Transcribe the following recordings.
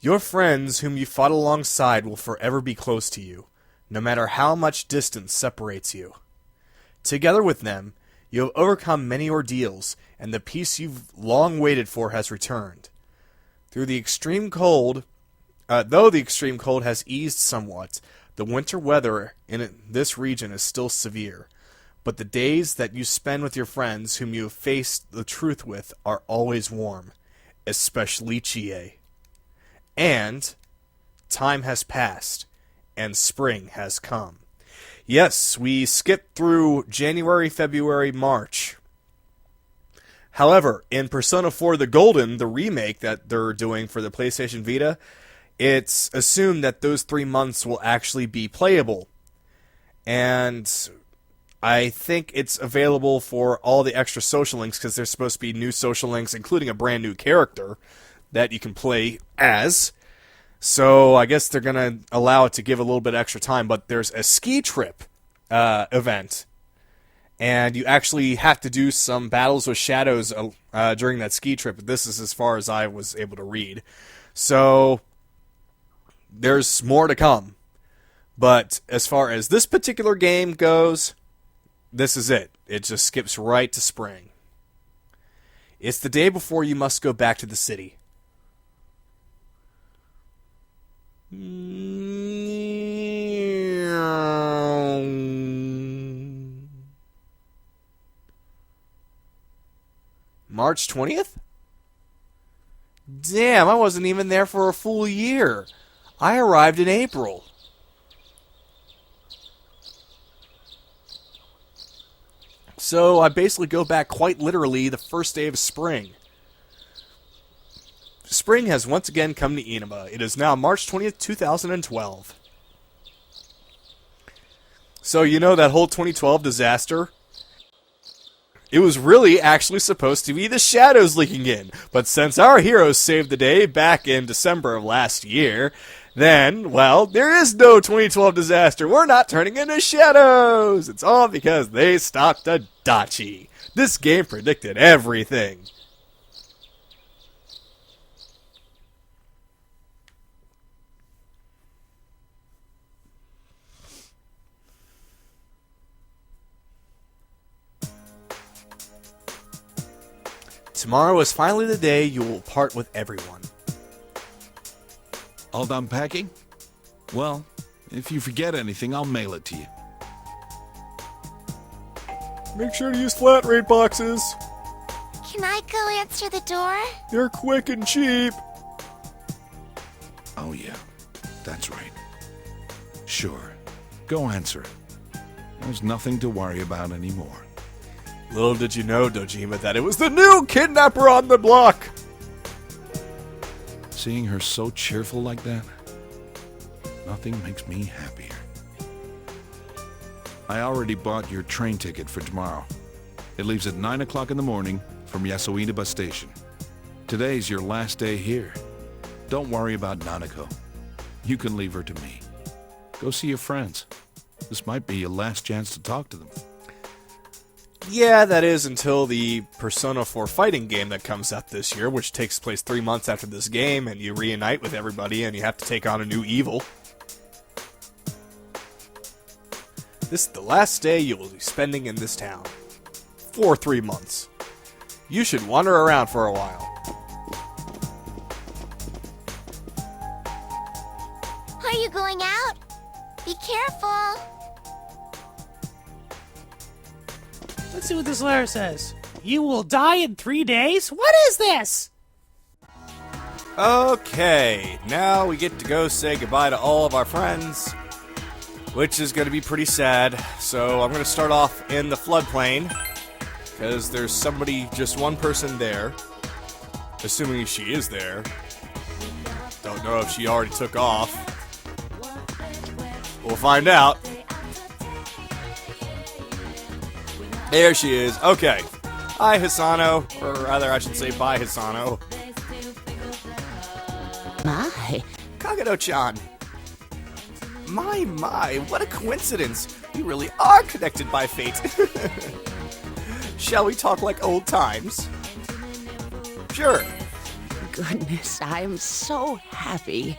Your friends whom you fought alongside will forever be close to you, no matter how much distance separates you. Together with them, you have overcome many ordeals, and the peace you've long waited for has returned. Though the extreme cold has eased somewhat, the winter weather in this region is still severe. But the days that you spend with your friends whom you have faced the truth with are always warm, especially Chie. And time has passed, and spring has come. Yes, we skipped through January, February, March. However, in Persona 4 The Golden, the remake that they're doing for the PlayStation Vita, it's assumed that those 3 months will actually be playable. And I think it's available for all the extra social links, because there's supposed to be new social links, including a brand new character that you can play as. So I guess they're going to allow it to give a little bit extra time, but there's a ski trip event, and you actually have to do some battles with shadows during that ski trip. This is as far as I was able to read. So there's more to come. But as far as this particular game goes, this is it. It just skips right to spring. It's the day before you must go back to the city. March 20th? Damn, I wasn't even there for a full year. I arrived in April. So I basically go back quite literally the first day of spring. Spring has once again come to Inaba. It is now March 20th, 2012. So you know that whole 2012 disaster? It was really actually supposed to be the shadows leaking in. But since our heroes saved the day back in December of last year, then, well, there is no 2012 disaster. We're not turning into shadows. It's all because they stopped a Dachi. This game predicted everything. Tomorrow is finally the day you will part with everyone. All done packing? Well, if you forget anything, I'll mail it to you. Make sure to use flat rate boxes. Can I go answer the door? They're quick and cheap. Oh yeah, that's right. Sure, go answer it. There's nothing to worry about anymore. Little did you know, Dojima, that it was the new kidnapper on the block. Seeing her so cheerful like that, nothing makes me happier. I already bought your train ticket for tomorrow. It leaves at 9 o'clock in the morning from Yasuina bus station. Today's your last day here. Don't worry about Nanako. You can leave her to me. Go see your friends. This might be your last chance to talk to them. Yeah, that is until the Persona 4 fighting game that comes out this year, which takes place 3 months after this game, and you reunite with everybody and you have to take on a new evil. This is the last day you will be spending in this town. For 3 months. You should wander around for a while. Are you going out? Be careful. Let's see what this letter says. You will die in 3 days? What is this? Okay, now we get to go say goodbye to all of our friends, which is going to be pretty sad. So I'm going to start off in the floodplain, because there's somebody, just one person there, assuming she is there. Don't know if she already took off. We'll find out. There she is. Okay. Hi, Hisano. Or rather, I should say bye, Hisano. My. Kagato-chan. My, what a coincidence. We really are connected by fate. Shall we talk like old times? Sure. goodness, I'm so happy.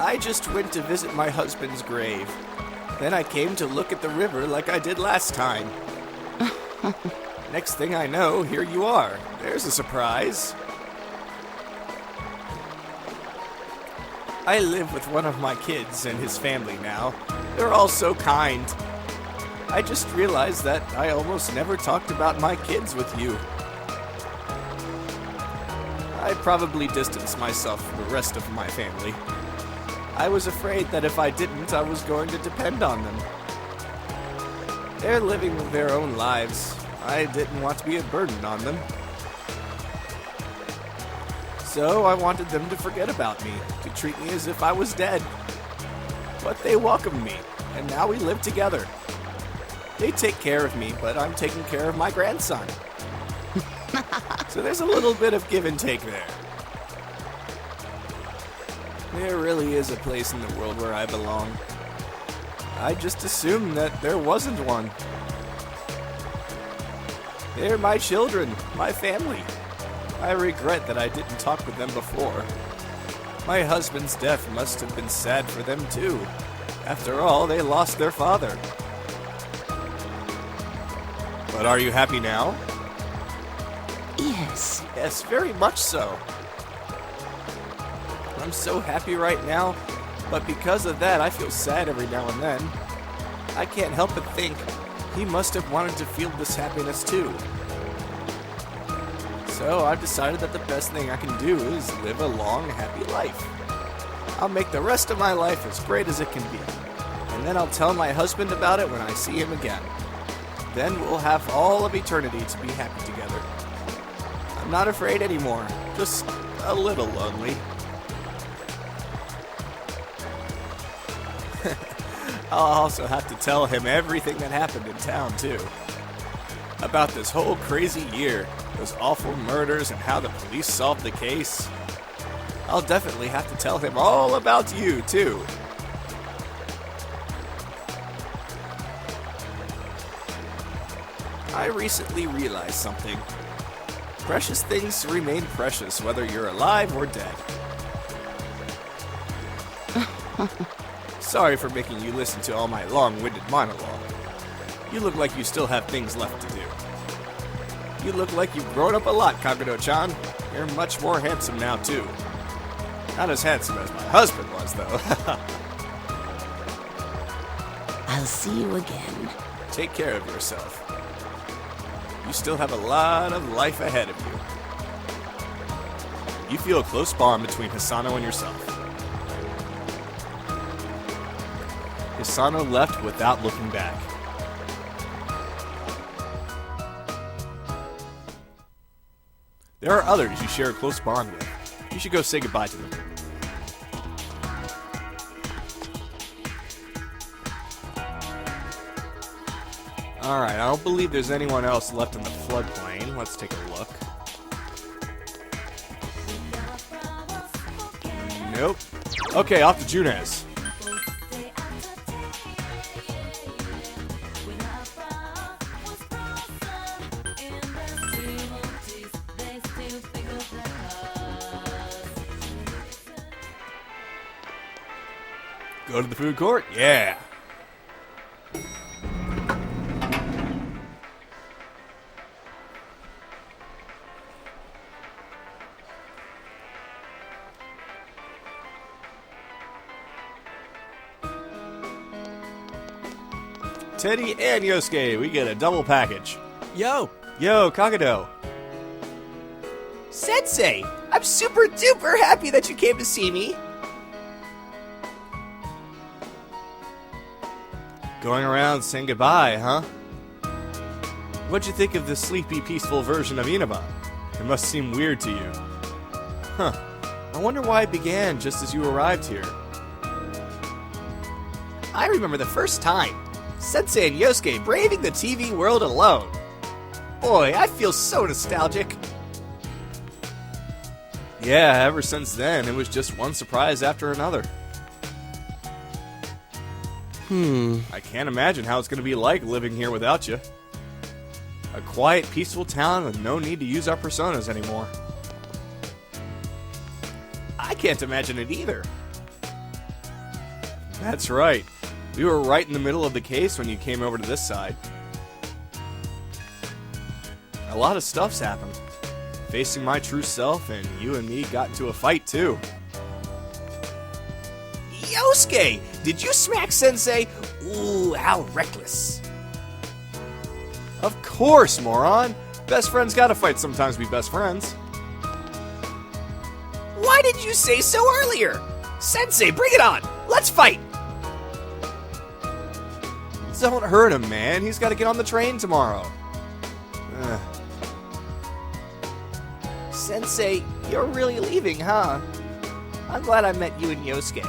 I just went to visit my husband's grave. Then I came to look at the river like I did last time. Next thing I know, here you are. There's a surprise. I live with one of my kids and his family now. They're all so kind. I just realized that I almost never talked about my kids with you. I probably distanced myself from the rest of my family. I was afraid that if I didn't, I was going to depend on them. They're living their own lives. I didn't want to be a burden on them. So I wanted them to forget about me, to treat me as if I was dead. But they welcomed me, and now we live together. They take care of me, but I'm taking care of my grandson. So there's a little bit of give and take there. There really is a place in the world where I belong. I just assumed that there wasn't one. They're my children, my family. I regret that I didn't talk with them before. My husband's death must have been sad for them too. After all, they lost their father. But are you happy now? Yes. Yes, very much so. I'm so happy right now, but because of that, I feel sad every now and then. I can't help but think he must have wanted to feel this happiness too. So I've decided that the best thing I can do is live a long, happy life. I'll make the rest of my life as great as it can be, and then I'll tell my husband about it when I see him again. Then we'll have all of eternity to be happy together. I'm not afraid anymore, just a little lonely. I'll also have to tell him everything that happened in town, too. About this whole crazy year, those awful murders, and how the police solved the case. I'll definitely have to tell him all about you, too. I recently realized something. Precious things remain precious whether you're alive or dead. Sorry for making you listen to all my long-winded monologue. You look like you still have things left to do. You look like you've grown up a lot, Kagato-chan. You're much more handsome now, too. Not as handsome as my husband was, though. I'll see you again. Take care of yourself. You still have a lot of life ahead of you. You feel a close bond between Hisano and yourself. Hisano left without looking back. There are others you share a close bond with. You should go say goodbye to them. Alright, I don't believe there's anyone else left in the floodplain. Let's take a look. Nope. Okay, off to Junes. Go to the food court? Yeah. Teddy and Yosuke, we get a double package. Yo, Yo, Kagato. Sensei! I'm super duper happy that you came to see me. Going around saying goodbye, huh? What'd you think of the sleepy, peaceful version of Inaba? It must seem weird to you. Huh. I wonder why it began just as you arrived here. I remember the first time. Sensei and Yosuke braving the TV world alone. Boy, I feel so nostalgic. Yeah, ever since then, it was just one surprise after another. I can't imagine how it's going to be like living here without you. A quiet, peaceful town with no need to use our personas anymore. I can't imagine it either. That's right. We were right in the middle of the case when you came over to this side. A lot of stuff's happened. Facing my true self, and you and me got into a fight too. Yosuke! Did you smack Sensei? Ooh, how reckless. Of course, moron! Best friends gotta fight sometimes be best friends. Why did you say so earlier? Sensei, bring it on! Let's fight! Don't hurt him, man. He's gotta get on the train tomorrow. Ugh. Sensei, you're really leaving, huh? I'm glad I met you and Yosuke.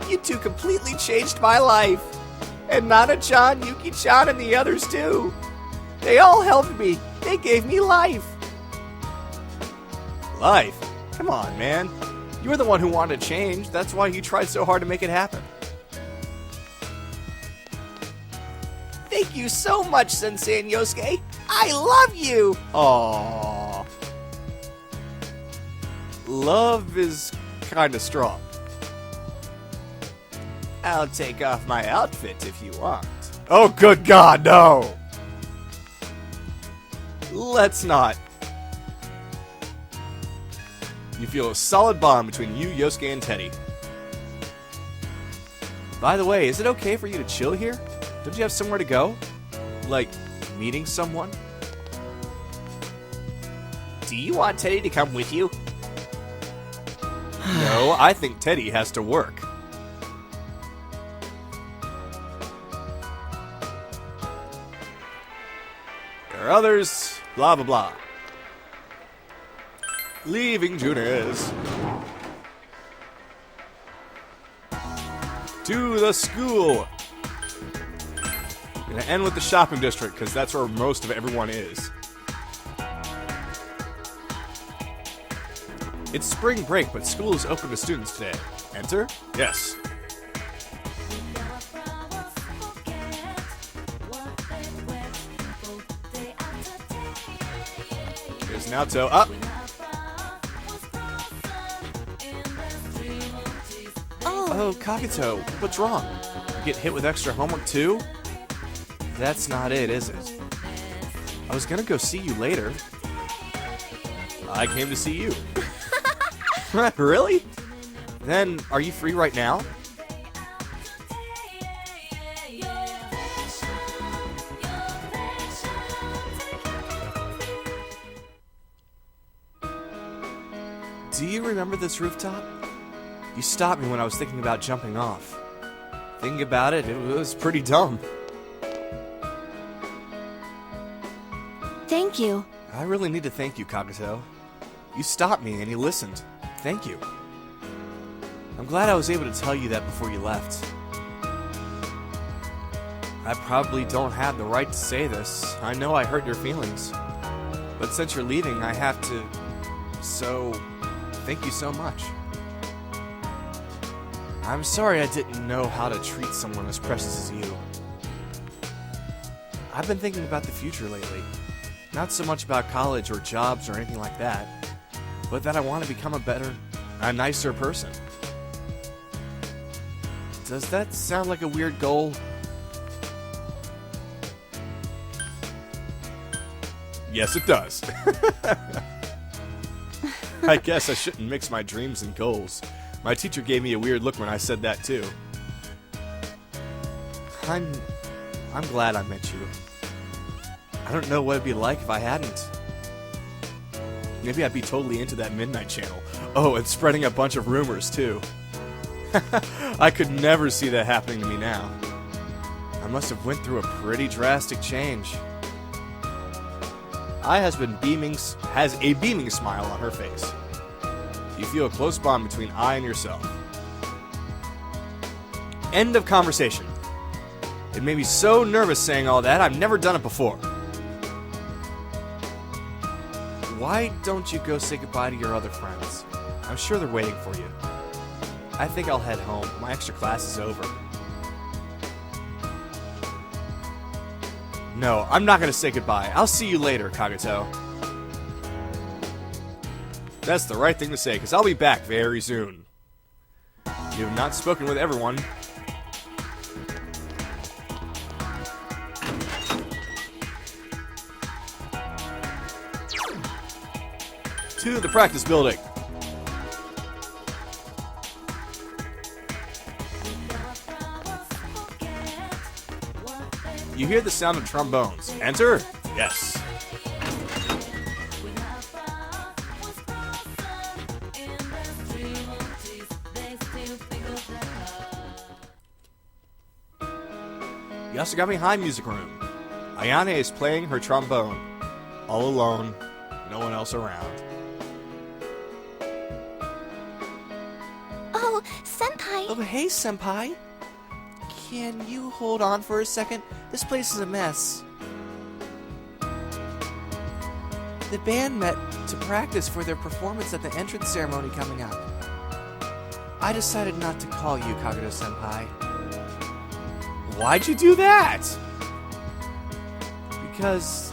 You two completely changed my life. And Nana-chan, Yuki-chan, and the others too. They all helped me. They gave me life. Life? Come on, man. You were the one who wanted to change. That's why you tried so hard to make it happen. Thank you so much, Sensei and Yosuke. I love you! Aww. Love is kinda strong. I'll take off my outfit if you want. Oh, good God, no! Let's not. You feel a solid bond between you, Yosuke, and Teddy. By the way, is it okay for you to chill here? Don't you have somewhere to go? Like, meeting someone? Do you want Teddy to come with you? No, I think Teddy has to work. There are others, blah blah blah. Leaving Junes. To the school. Gonna end with the shopping district, because that's where most of everyone is. It's spring break, but school is open to students today. Enter? Yes. Here's Naoto. Up! Oh, Kagato, what's wrong? You get hit with extra homework too? That's not it, is it? I was gonna go see you later. I came to see you. Really? Then, are you free right now? Do you remember this rooftop? You stopped me when I was thinking about jumping off. Thinking about it, it was pretty dumb. Thank you. I really need to thank you, Kagato. You stopped me and you listened. Thank you. I'm glad I was able to tell you that before you left. I probably don't have the right to say this. I know I hurt your feelings. But since you're leaving, I have to... So, thank you so much. I'm sorry I didn't know how to treat someone as precious as you. I've been thinking about the future lately. Not so much about college or jobs or anything like that, but that I want to become a nicer person. Does that sound like a weird goal? Yes, it does. I guess I shouldn't mix my dreams and goals. My teacher gave me a weird look when I said that too. I'm glad I met you. I don't know what it'd be like if I hadn't. Maybe I'd be totally into that Midnight Channel. Oh, and spreading a bunch of rumors too. I could never see that happening to me now. I must have went through a pretty drastic change. I has a beaming smile on her face. You feel a close bond between I and yourself. End of conversation. It made me so nervous saying all that, I've never done it before. Why don't you go say goodbye to your other friends? I'm sure they're waiting for you. I think I'll head home. My extra class is over. No, I'm not gonna say goodbye. I'll see you later, Kagato. That's the right thing to say, because I'll be back very soon. You have not spoken with everyone. To the practice building. You hear the sound of trombones. Enter? Yes. Yasugami High Music Room. Ayane is playing her trombone. All alone. No one else around. Oh, Senpai. Oh, hey, Senpai. Can you hold on for a second? This place is a mess. The band met to practice for their performance at the entrance ceremony coming up. I decided not to call you, Kagato-senpai. Why'd you do that? Because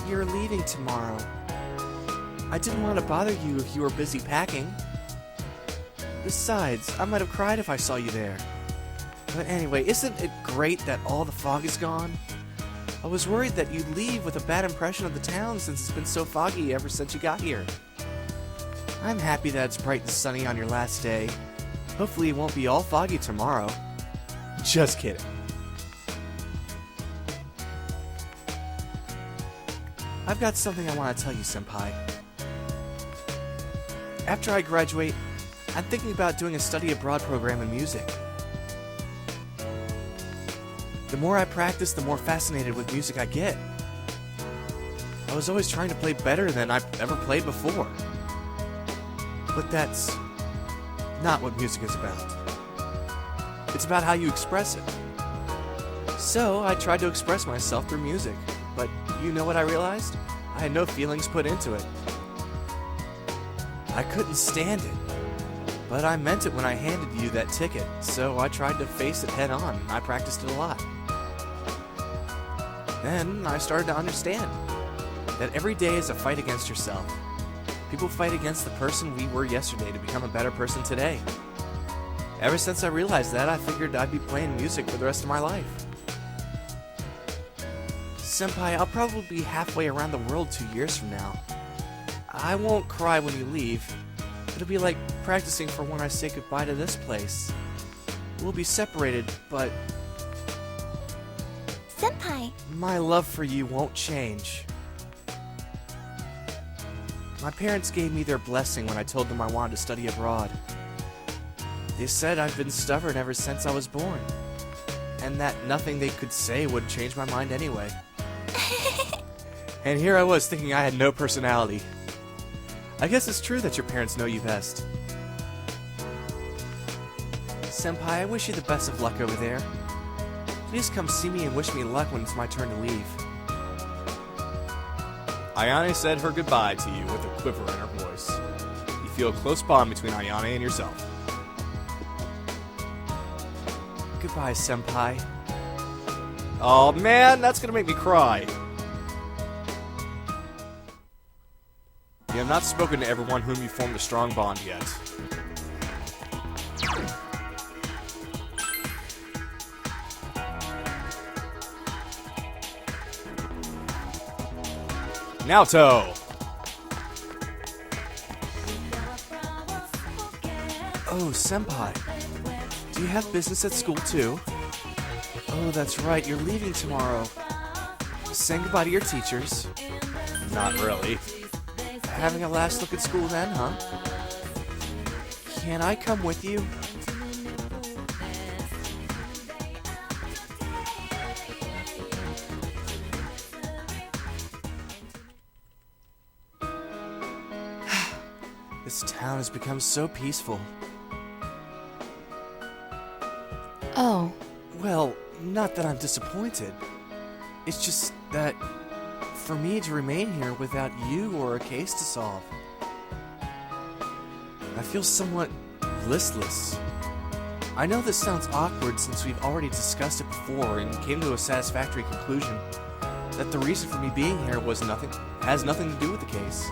you're leaving tomorrow. I didn't want to bother you if you were busy packing. Besides, I might have cried if I saw you there. But anyway, isn't it great that all the fog is gone? I was worried that you'd leave with a bad impression of the town since it's been so foggy ever since you got here. I'm happy that it's bright and sunny on your last day. Hopefully it won't be all foggy tomorrow. Just kidding. I've got something I want to tell you, Senpai. After I graduate, I'm thinking about doing a study abroad program in music. The more I practice, the more fascinated with music I get. I was always trying to play better than I've ever played before. But that's not what music is about. It's about how you express it. So I tried to express myself through music, but you know what I realized? I had no feelings put into it. I couldn't stand it. But I meant it when I handed you that ticket, so I tried to face it head on. I practiced it a lot. Then I started to understand that every day is a fight against yourself. People fight against the person we were yesterday to become a better person today. Ever since I realized that, I figured I'd be playing music for the rest of my life. Senpai, I'll probably be halfway around the world 2 years from now. I won't cry when you leave. It'll be like practicing for when I say goodbye to this place. We'll be separated, but Senpai. my love for you won't change. My parents gave me their blessing when I told them I wanted to study abroad. They said I've been stubborn ever since I was born, and that nothing they could say would change my mind anyway. And here I was thinking I had no personality. I guess it's true that your parents know you best. Senpai, I wish you the best of luck over there. Please come see me and wish me luck when it's my turn to leave. Ayane said her goodbye to you with a quiver in her voice. You feel a close bond between Ayane and yourself. Goodbye, Senpai. Oh man, that's gonna make me cry. You have not spoken to everyone whom you formed a strong bond yet. Naoto! Oh, Senpai. Do you have business at school too? Oh, that's right, you're leaving tomorrow. Saying goodbye to your teachers. Not really. Having a last look at school then, huh? Can I come with you? This town has become so peaceful. Oh, Well, not that I'm disappointed. It's just that for me to remain here without you or a case to solve, I feel somewhat listless. I know this sounds awkward since we've already discussed it before and came to a satisfactory conclusion that the reason for me being here has nothing to do with the case.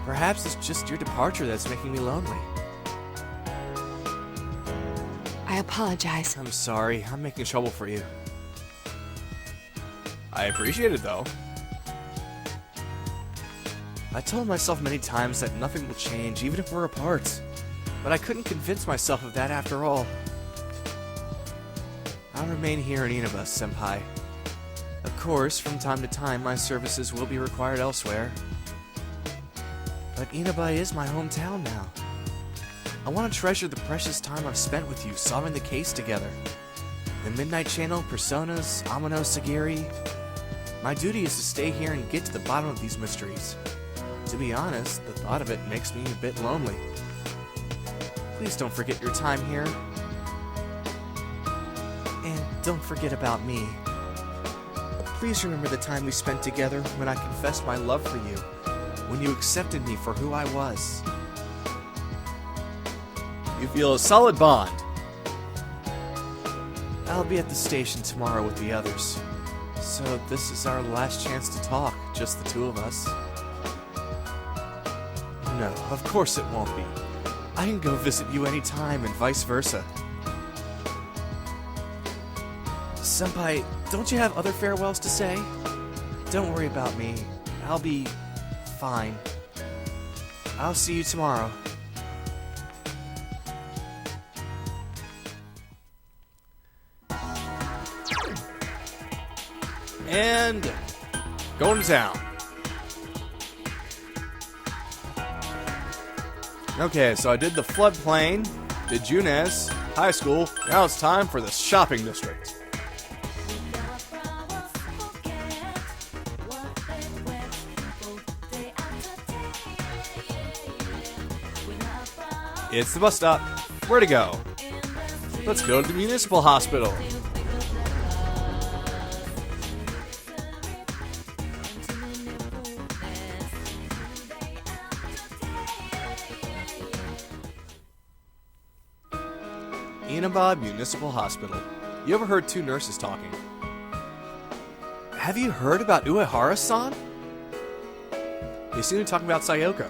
Perhaps it's just your departure that's making me lonely. I apologize. I'm sorry, I'm making trouble for you. I appreciate it, though. I told myself many times that nothing will change even if we're apart, but I couldn't convince myself of that after all. I'll remain here in Inaba, Senpai. Of course, from time to time my services will be required elsewhere. But Inaba is my hometown now. I want to treasure the precious time I've spent with you solving the case together. The Midnight Channel, Personas, Amano Sagiri. My duty is to stay here and get to the bottom of these mysteries. To be honest, the thought of it makes me a bit lonely. Please don't forget your time here. And don't forget about me. Please remember the time we spent together when I confessed my love for you, when you accepted me for who I was. You feel a solid bond. I'll be at the station tomorrow with the others. So this is our last chance to talk, just the two of us. No, of course it won't be. I can go visit you anytime and vice versa. Senpai, don't you have other farewells to say? Don't worry about me. I'll be fine. I'll see you tomorrow. And going to town. Okay, so I did the floodplain, did Junes, high school. Now it's time for the shopping district. It's the bus stop. Where to go? Let's go to the municipal hospital. Inaba Municipal Hospital. You ever heard two nurses talking? Have you heard about Uehara-san? They seem to talk about Sayoko.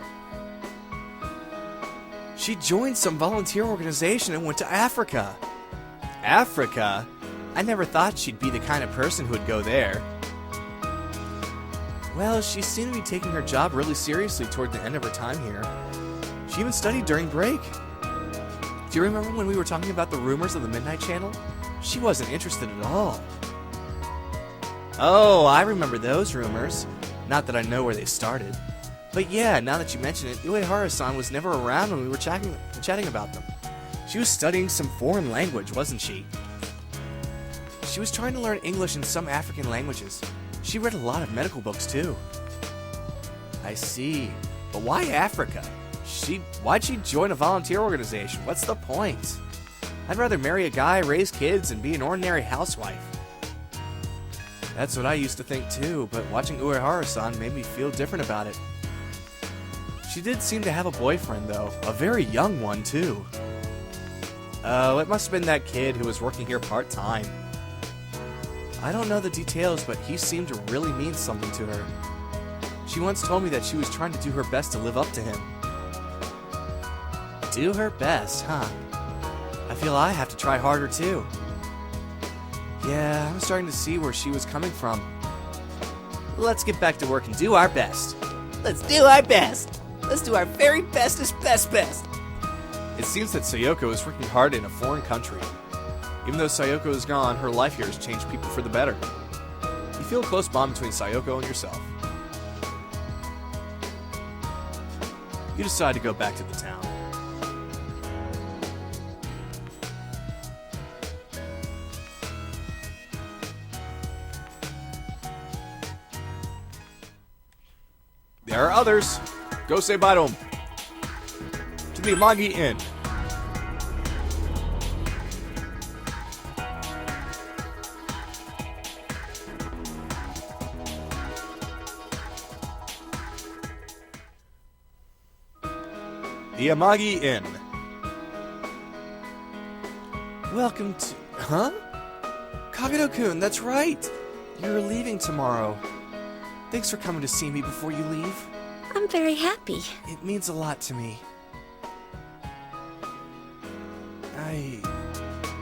She joined some volunteer organization and went to Africa. Africa? I never thought she'd be the kind of person who would go there. Well, she seemed to be taking her job really seriously toward the end of her time here. She even studied during break. Do you remember when we were talking about the rumors of the Midnight Channel? She wasn't interested at all. Oh, I remember those rumors. Not that I know where they started. But yeah, now that you mention it, Uehara-san was never around when we were chatting about them. She was studying some foreign language, wasn't she? She was trying to learn English and some African languages. She read a lot of medical books too. I see. But why Africa? Why'd she join a volunteer organization? What's the point? I'd rather marry a guy, raise kids, and be an ordinary housewife. That's what I used to think too, but watching Uehara-san made me feel different about it. She did seem to have a boyfriend though, a very young one too. Oh, it must have been that kid who was working here part-time. I don't know the details, but he seemed to really mean something to her. She once told me that she was trying to do her best to live up to him. Do her best, huh? I feel I have to try harder too. Yeah, I'm starting to see where she was coming from. Let's get back to work and do our best. Let's do our best. Let's do our very bestest best. It seems that Sayoko is working hard in a foreign country. Even though Sayoko is gone, her life here has changed people for the better. You feel a close bond between Sayoko and yourself. You decide to go back to the town. There are others. Go say bye to them. To the Amagi Inn. The Amagi Inn. Welcome to... Huh? Kagato-kun, that's right! You're leaving tomorrow. Thanks for coming to see me before you leave. I'm very happy. It means a lot to me.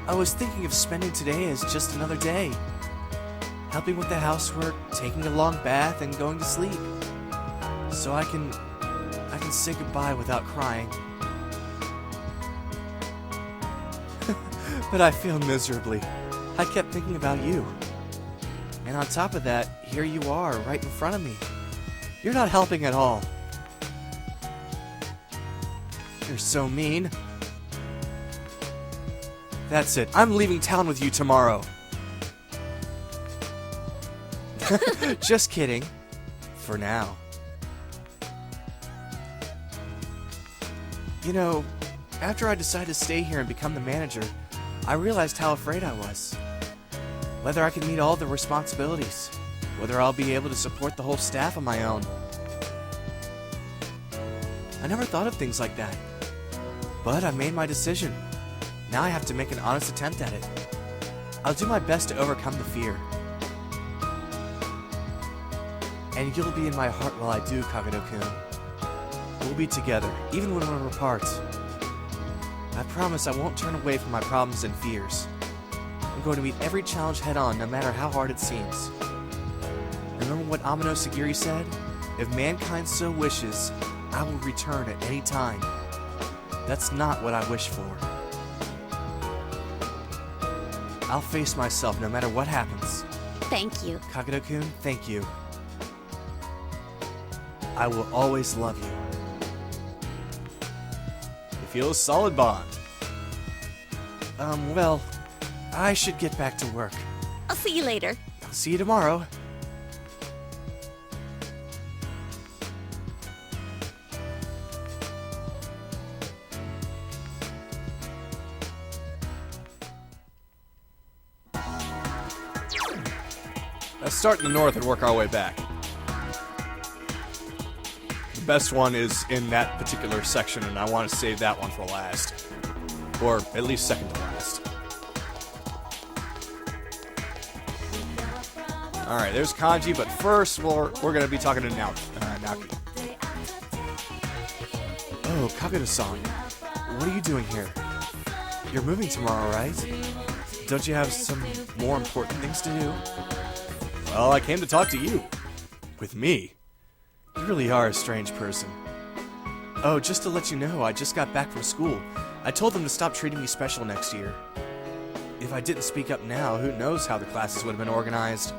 I was thinking of spending today as just another day. Helping with the housework, taking a long bath, and going to sleep. So I can say goodbye without crying. But I feel miserably. I kept thinking about you. And on top of that, here you are, right in front of me. You're not helping at all. You're so mean. That's it. I'm leaving town with you tomorrow. Just kidding. For now. You know, after I decided to stay here and become the manager, I realized how afraid I was. Whether I could meet all the responsibilities. Whether I'll be able to support the whole staff on my own. I never thought of things like that. But I made my decision. Now I have to make an honest attempt at it. I'll do my best to overcome the fear. And you'll be in my heart while I do, Kagato-kun. We'll be together, even when we're apart. I promise I won't turn away from my problems and fears. I'm going to meet every challenge head-on, no matter how hard it seems. Remember what Amano Sagiri said? If mankind so wishes, I will return at any time. That's not what I wish for. I'll face myself no matter what happens. Thank you. Kagato-kun, thank you. I will always love you. You feel a solid bond. Well, I should get back to work. I'll see you later. I'll see you tomorrow. Let's start in the north and work our way back. The best one is in that particular section, and I want to save that one for last. Or at least second to last. Alright, there's Kanji, but first we're going to be talking to Naoki. Oh, Kagato-san. What are you doing here? You're moving tomorrow, right? Don't you have some more important things to do? Well, I came to talk to you. With me? You really are a strange person. Oh, just to let you know, I just got back from school. I told them to stop treating me special next year. If I didn't speak up now, who knows how the classes would have been organized.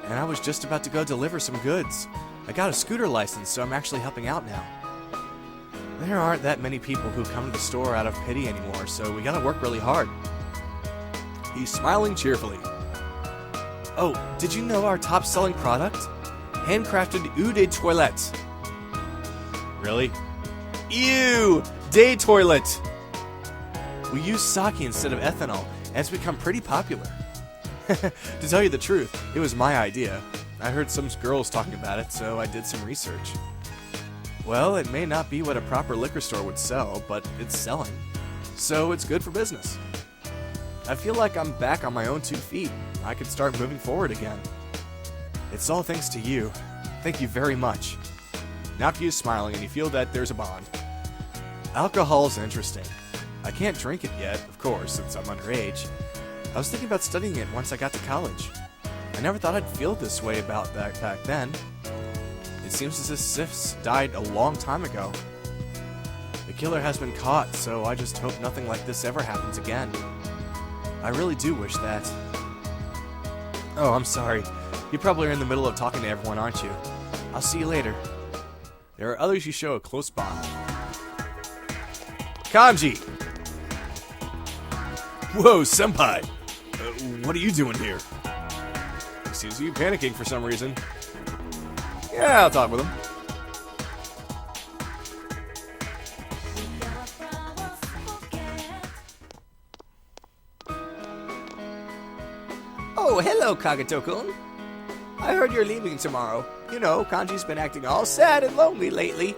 And I was just about to go deliver some goods. I got a scooter license, so I'm actually helping out now. There aren't that many people who come to the store out of pity anymore, so we gotta work really hard. He's smiling cheerfully. Oh, did you know our top-selling product? Handcrafted eau de toilette. Really? Ew! Day toilet! We use sake instead of ethanol, and it's become pretty popular. To tell you the truth, it was my idea. I heard some girls talking about it, so I did some research. Well, it may not be what a proper liquor store would sell, but it's selling. So it's good for business. I feel like I'm back on my own 2 feet. I could start moving forward again. It's all thanks to you. Thank you very much. Naoki is smiling, and you feel that there's a bond. Alcohol's interesting. I can't drink it yet, of course, since I'm underage. I was thinking about studying it once I got to college. I never thought I'd feel this way about that back then. It seems as if Sifs died a long time ago. The killer has been caught, so I just hope nothing like this ever happens again. I really do wish that. Oh, I'm sorry. You probably are in the middle of talking to everyone, aren't you? I'll see you later. There are others you show a close bond. Kanji! Whoa, senpai! What are you doing here? He sees you panicking for some reason. Yeah, I'll talk with him. Oh, hello, Kagato-kun. I heard you're leaving tomorrow. You know, Kanji's been acting all sad and lonely lately.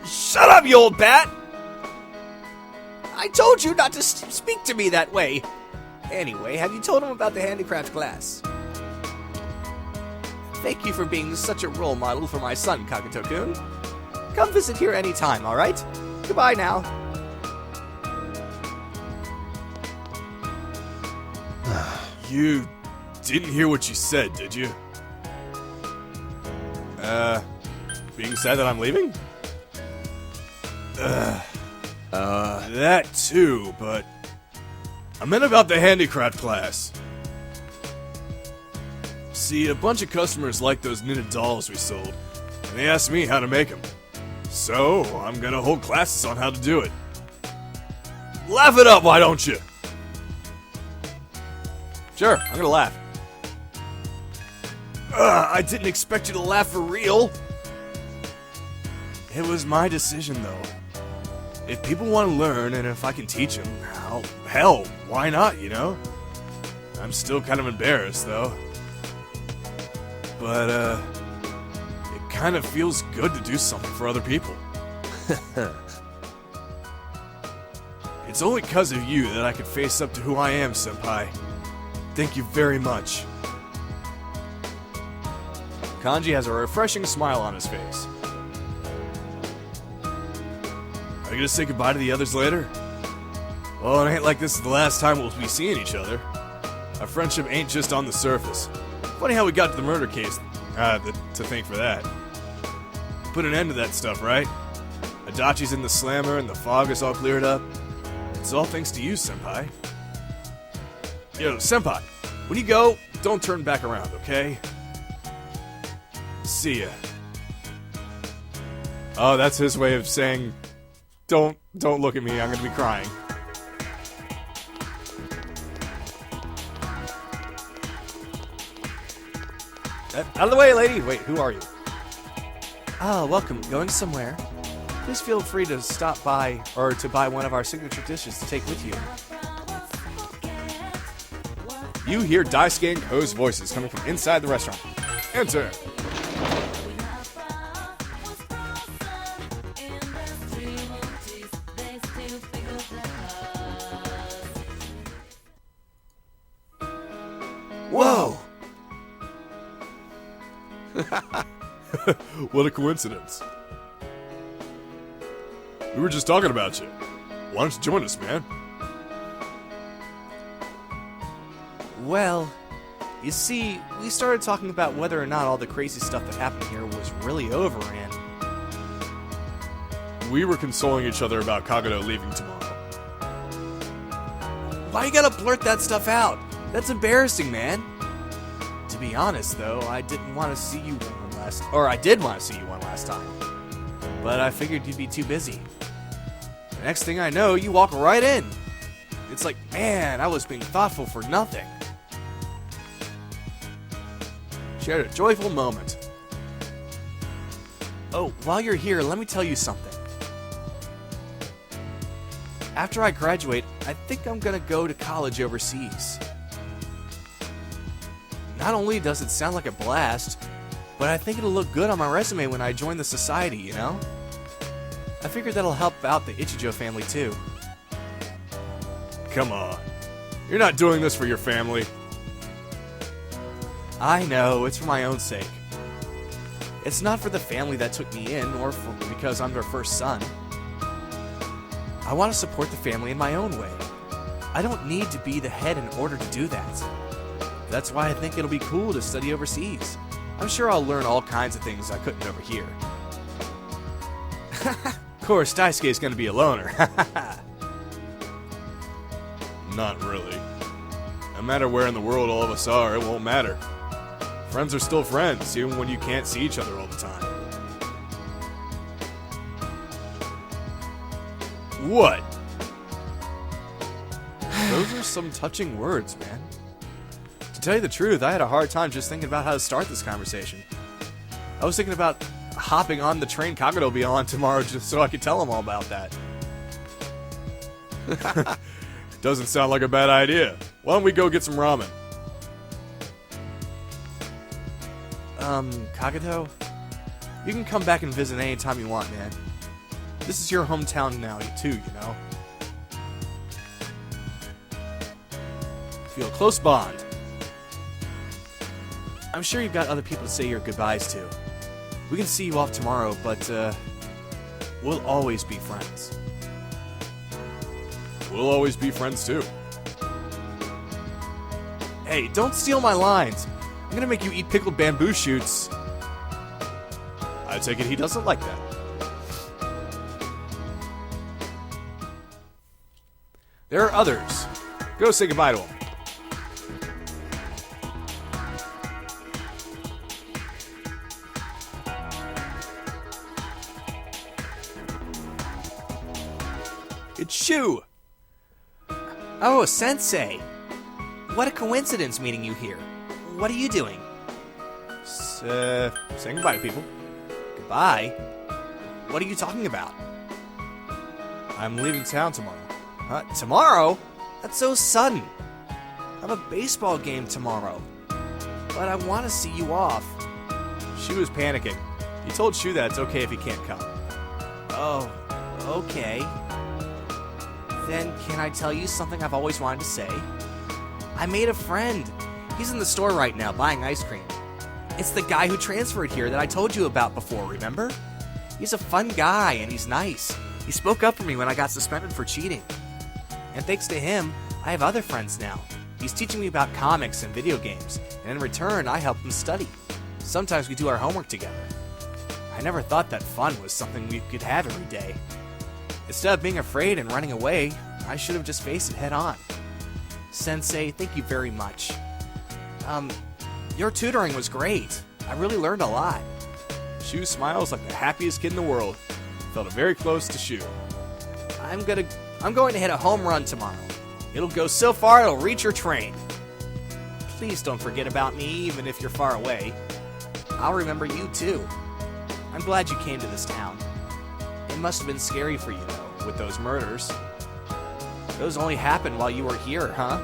Shut up, you old bat! I told you not to speak to me that way. Anyway, have you told him about the handicraft class? Thank you for being such a role model for my son, Kagato-kun. Come visit here anytime, alright? Goodbye now. You didn't hear what you said, did you? Being sad that I'm leaving? That too, but I meant about the handicraft class. See, a bunch of customers like those knitted dolls we sold, and they asked me how to make them. So, I'm gonna hold classes on how to do it. Laugh it up, why don't you? Sure, I'm gonna laugh. I didn't expect you to laugh for real. It was my decision, though. If people want to learn, and if I can teach them, hell, why not, you know? I'm still kind of embarrassed, though. But, it kind of feels good to do something for other people. It's only because of you that I could face up to who I am, Senpai. Thank you very much. Kanji has a refreshing smile on his face. Are you gonna say goodbye to the others later? Well, it ain't like this is the last time we'll be seeing each other. Our friendship ain't just on the surface. Funny how we got to the murder case, to thank for that. Put an end to that stuff, right? Adachi's in the slammer and the fog is all cleared up. It's all thanks to you, Senpai. Yo, Senpai, when you go, don't turn back around, okay? See ya. Oh, that's his way of saying, don't look at me, I'm gonna be crying. Out of the way, lady! Wait, who are you? Ah, welcome. Going somewhere? Please feel free to stop by or to buy one of our signature dishes to take with you. You hear Daisuke and Ko's voices coming from inside the restaurant. Enter! Whoa! What a coincidence. We were just talking about you. Why don't you join us, man? Well, you see, we started talking about whether or not all the crazy stuff that happened here was really over, and We were consoling each other about Kagato leaving tomorrow. why you gotta blurt that stuff out? That's embarrassing, man. To be honest, though, I didn't want to see you I did want to see you one last time. But I figured you'd be too busy. The next thing I know, you walk right in. It's like, man, I was being thoughtful for nothing. Shared a joyful moment. Oh, while you're here, let me tell you something. After I graduate, I think I'm gonna go to college overseas. Not only does it sound like a blast, but I think it'll look good on my resume when I join the society, you know? I figured that'll help out the Ichijo family too. Come on. You're not doing this for your family. I know, it's for my own sake. It's not for the family that took me in, or because I'm their first son. I want to support the family in my own way. I don't need to be the head in order to do that. That's why I think it'll be cool to study overseas. I'm sure I'll learn all kinds of things I couldn't over here. Of course, Daisuke's gonna be a loner. Not really. No matter where in the world all of us are, it won't matter. Friends are still friends, even when you can't see each other all the time. What? Those are some touching words, man. To tell you the truth, I had a hard time just thinking about how to start this conversation. I was thinking about hopping on the train Kagato will be on tomorrow just so I could tell him all about that. Doesn't sound like a bad idea. Why don't we go get some ramen? Kagato? You can come back and visit anytime you want, man. This is your hometown now, too, you know? feel a close bond. I'm sure you've got other people to say your goodbyes to. We can see you off tomorrow, but we'll always be friends. We'll always be friends too. Hey, don't steal my lines. I'm gonna make you eat pickled bamboo shoots. I take it he doesn't like that. There are others. Go say goodbye to him. It's Shu! Oh, Sensei! What a coincidence meeting you here. What are you doing? Saying goodbye to people. Goodbye? What are you talking about? I'm leaving town tomorrow. Huh? Tomorrow? That's so sudden. I have a baseball game tomorrow. But I want to see you off. Shu is panicking. He told Shu that it's okay if he can't come. Oh, okay. Then can I tell you something I've always wanted to say? I made a friend. He's in the store right now buying ice cream. It's the guy who transferred here that I told you about before, remember? He's a fun guy and he's nice. He spoke up for me when I got suspended for cheating. And thanks to him, I have other friends now. He's teaching me about comics and video games, and in return, I help him study. Sometimes we do our homework together. I never thought that fun was something we could have every day. Instead of being afraid and running away, I should have just faced it head on. Sensei, thank you very much. Your tutoring was great. I really learned a lot. Shu smiles like the happiest kid in the world. Felt very close to Shu. I'm going to hit a home run tomorrow. It'll go so far it'll reach your train. Please don't forget about me even if you're far away. I'll remember you too. I'm glad you came to this town. It must have been scary for you though, with those murders. Those only happened while you were here, huh?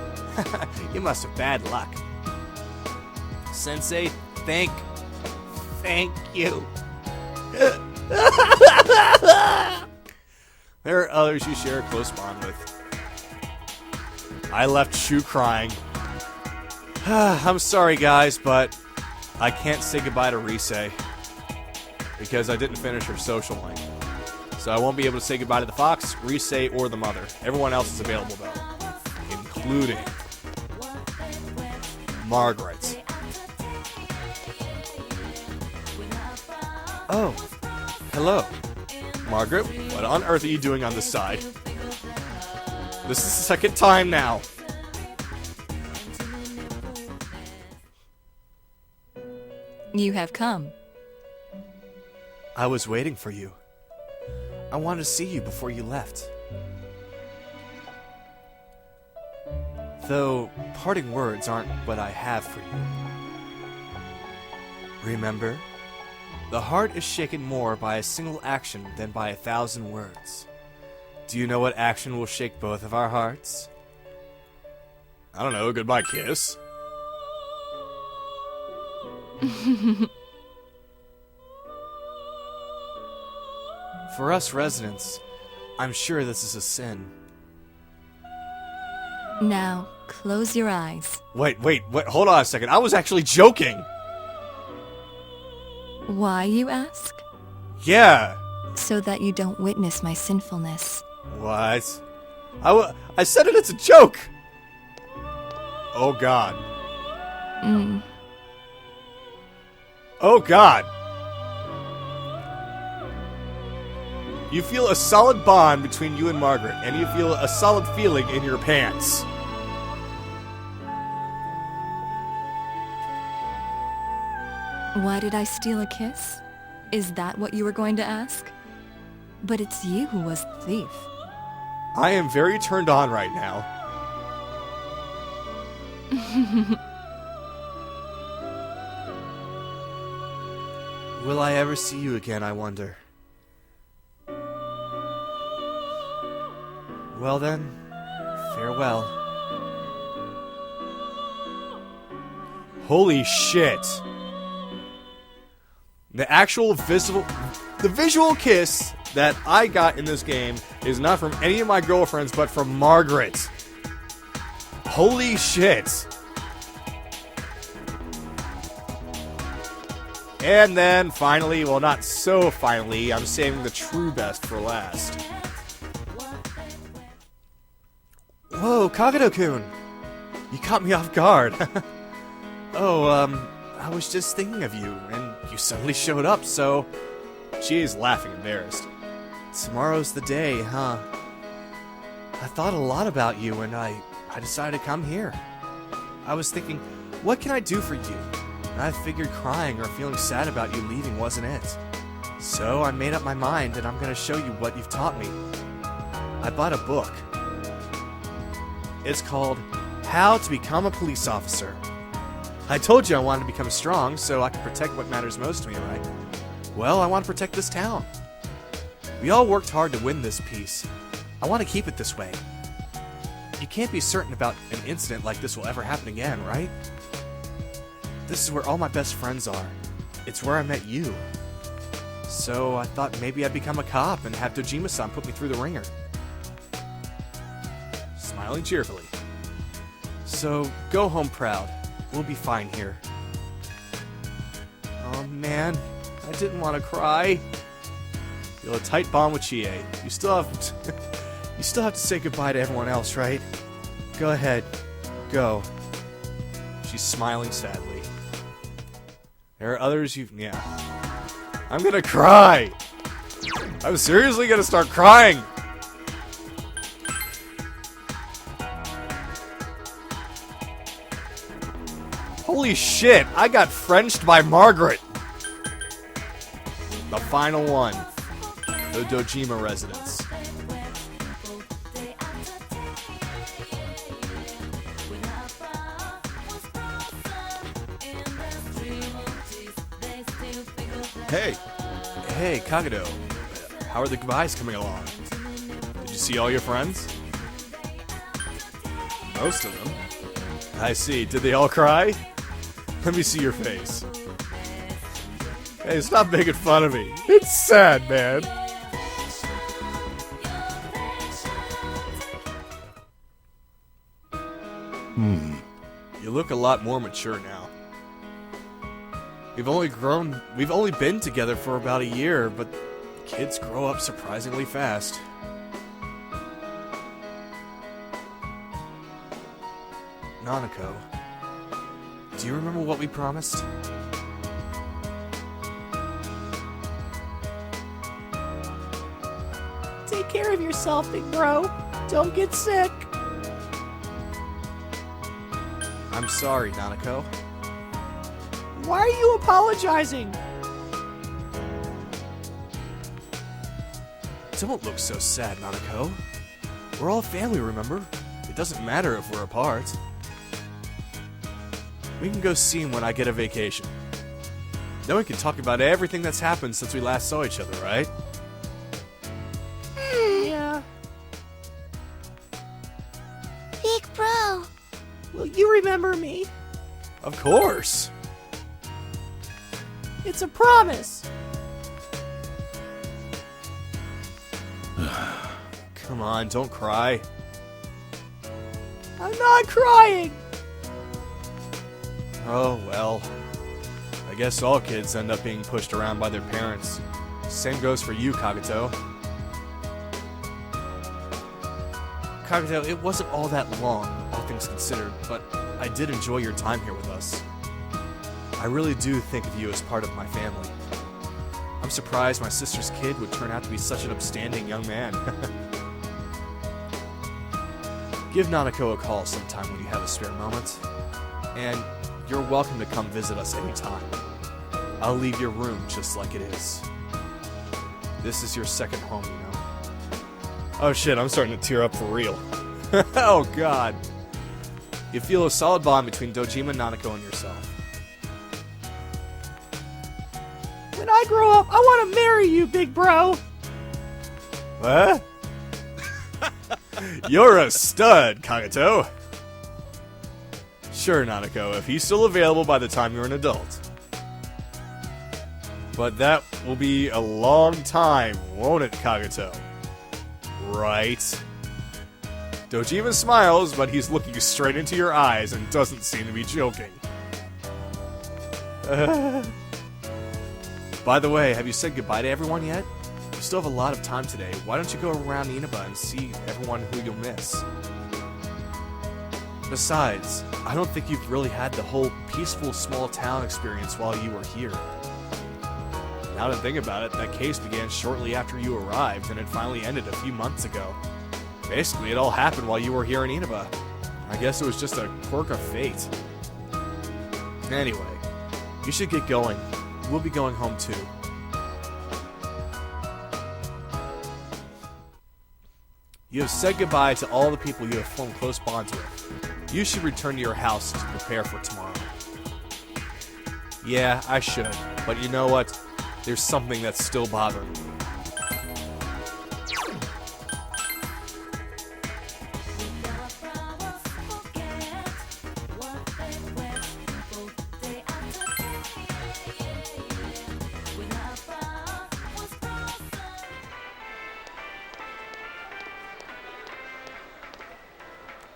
You must have bad luck. Sensei, thank you. There are others you share a close bond with. I left Shu crying. I'm sorry, guys, but I can't say goodbye to Rise because I didn't finish her social link. So I won't be able to say goodbye to the fox, Rise, or the mother. Everyone else is available, though, including Margaret. Oh, hello. Margaret, what on earth are you doing on this side? This is the second time now. You have come. I was waiting for you. I wanted to see you before you left. Though parting words aren't what I have for you. Remember, the heart is shaken more by a single action than by 1,000 words. Do you know what action will shake both of our hearts? I don't know, goodbye kiss. For us residents, I'm sure this is a sin. Now, close your eyes. Wait, hold on a second. I was actually joking. Why, you ask? Yeah. So that you don't witness my sinfulness. What? I said it as a joke. Oh God. Oh God. You feel a solid bond between you and Margaret, and you feel a solid feeling in your pants. Why did I steal a kiss? Is that what you were going to ask? But it's you who was the thief. I am very turned on right now. Will I ever see you again, I wonder? Well then, farewell. Holy shit. The visual kiss that I got in this game is not from any of my girlfriends, but from Margaret. Holy shit! And then, finally, well, not so finally, I'm saving the true best for last. Whoa, Kagato-kun! You caught me off guard. I was just thinking of you, and you suddenly showed up, so... She is laughing, embarrassed. Tomorrow's the day, huh? I thought a lot about you, and I decided to come here. I was thinking, what can I do for you? And I figured crying or feeling sad about you leaving wasn't it. So I made up my mind, and I'm going to show you what you've taught me. I bought a book. It's called How to Become a Police Officer. I told you I wanted to become strong so I could protect what matters most to me, right? Well, I want to protect this town. We all worked hard to win this peace. I want to keep it this way. You can't be certain about an incident like this will ever happen again, right? This is where all my best friends are. It's where I met you. So I thought maybe I'd become a cop and have Dojima-san put me through the ringer. Smiling cheerfully. So go home proud. We'll be fine here. Oh man, I didn't want to cry. Feel a tight bond with Chie. You still have to say goodbye to everyone else, right? Go ahead. Go. She's smiling sadly. There are others yeah. I'm gonna cry! I'm seriously gonna start crying! Holy shit, I got Frenched by Margaret! The final one. The Dojima residence. Hey, Hey, Kagato. How are the goodbyes coming along? Did you see all your friends? Most of them. I see. Did they all cry? Let me see your face. Hey, stop making fun of me. It's sad, man. You look a lot more mature now. We've only been together for about a year, but kids grow up surprisingly fast. Nanako, do you remember what we promised? Take care of yourself, big bro. Don't get sick. I'm sorry, Nanako. Why are you apologizing? Don't look so sad, Nanako. We're all family, remember? It doesn't matter if we're apart. We can go see him when I get a vacation. Then we can talk about everything that's happened since we last saw each other, right? Yeah. Big bro. Will you remember me? Of course. It's a promise. Come on, don't cry. I'm not crying. Oh, well. I guess all kids end up being pushed around by their parents. Same goes for you, Kagato. Kagato, it wasn't all that long, all things considered, but I did enjoy your time here with us. I really do think of you as part of my family. I'm surprised my sister's kid would turn out to be such an upstanding young man. Give Nanako a call sometime when you have a spare moment. And you're welcome to come visit us anytime. I'll leave your room just like it is. This is your second home, you know. Oh shit, I'm starting to tear up for real. Oh god. You feel a solid bond between Dojima, Nanako, and yourself. When I grow up, I want to marry you, big bro. What? You're a stud, Kagato. Sure, Nanako, if he's still available by the time you're an adult. But that will be a long time, won't it, Kagato? Right. Dojima smiles, but he's looking straight into your eyes and doesn't seem to be joking. By the way, have you said goodbye to everyone yet? You still have a lot of time today. Why don't you go around Inaba and see everyone who you'll miss? Besides, I don't think you've really had the whole peaceful small town experience while you were here. Now that I think about it, that case began shortly after you arrived, and it finally ended a few months ago. Basically, it all happened while you were here in Inaba. I guess it was just a quirk of fate. Anyway, you should get going. We'll be going home too. You have said goodbye to all the people you have formed close bonds with. You should return to your house to prepare for tomorrow. Yeah, I should. But you know what? There's something that's still bothering me.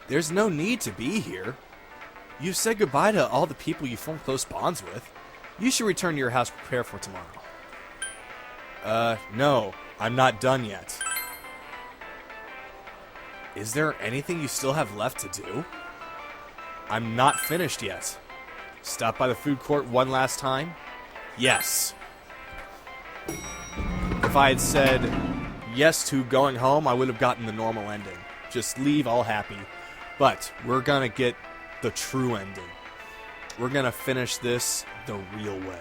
There's no need to be here. You've said goodbye to all the people you formed close bonds with. You should return to your house to prepare for tomorrow. No, I'm not done yet. Is there anything you still have left to do? I'm not finished yet. Stop by the food court one last time? Yes. If I had said yes to going home, I would have gotten the normal ending. Just leave all happy. But we're gonna get the true ending. We're gonna finish this the real way.